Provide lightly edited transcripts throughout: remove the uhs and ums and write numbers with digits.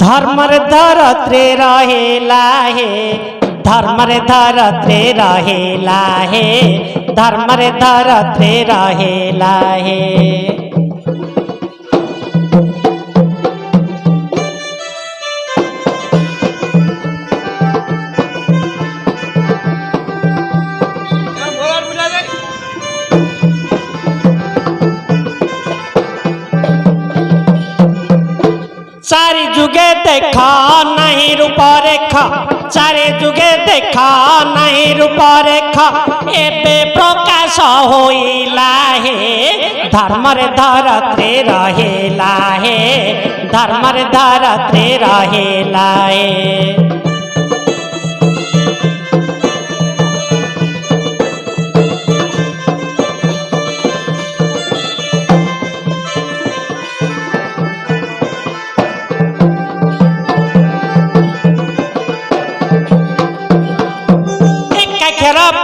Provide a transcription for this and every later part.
धर्मर धरत्रे रहेला हे धर्मर धरत्रे रहेला हे धर्मर धरत्रे रहेला हे चारि जुगे देखा नहीं रूप रेखा चारि जुगे देखा नहीं रूप रेखा एबे प्रकाश होइला हे धर्मर धरत्रे रहेला हे धर्मर धरत्रे रहेला हे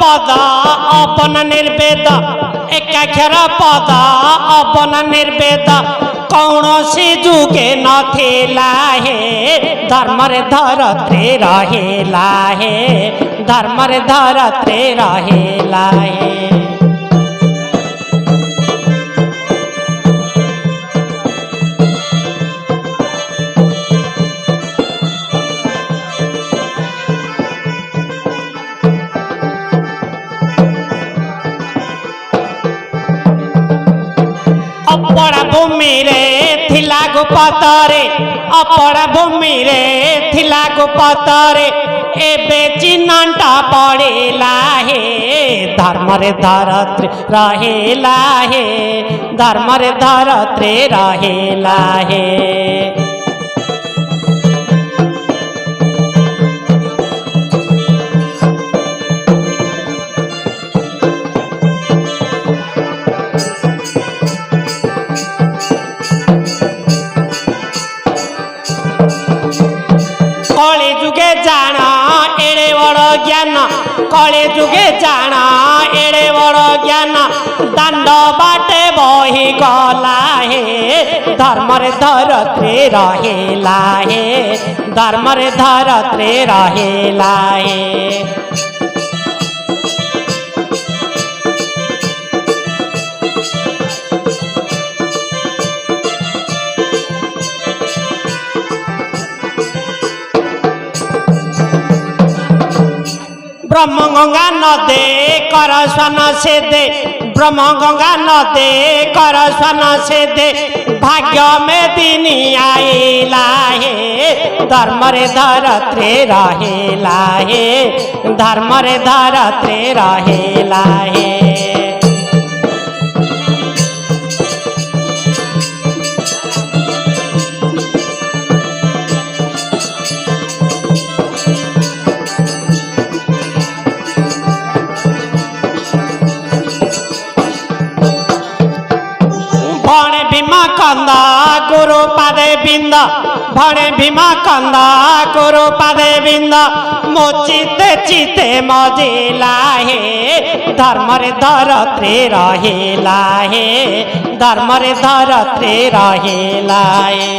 पद अपन निर्वेद एकाक्षर पद अपन निर्वेद कौनसी जुगे नथिला हे धर्मर धरत्रे रहेला हे धर्मर धरत्रे रहेला हे अपड़ा भूमि रे थिला गोपतरे अपड़ा भूमि रे थिला गोपतरे एबे चिन्हटा पड़ेला हे धर्मर धरत्रे रहेला हे धर्मर धरत्रे रहेला हे कले जुगे जाना एड़े बड़ ज्ञान कले जुगे जाना एड़े बड़ ज्ञान दांड बाटे बही गला हे धर्मर धरत्रे रहेला हे धर्मर धरत्रे रहेला हे ब्रह्म गंगा नदे कर स्वन से दे ब्रह्म गंगा नदे कर स्वन से दे भाग्य में दिन आइला हे धर्मर धरत्रे रहेला हे धर्मर धरत्रे रहेला हे भीमा कंदा गुरु पादे बिंद भणे भीमा कंदा गुरु पादे बिंद मो चिते चिते मजिला हे धर्मर धरत्रे रहेला हे धर्मर धरत्रे रहेला हे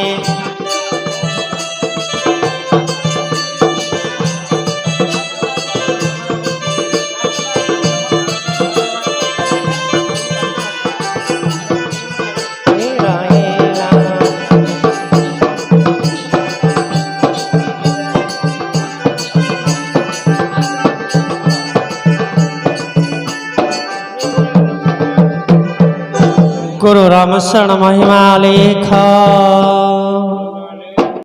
गुरु राम शरण महिमा लेखा।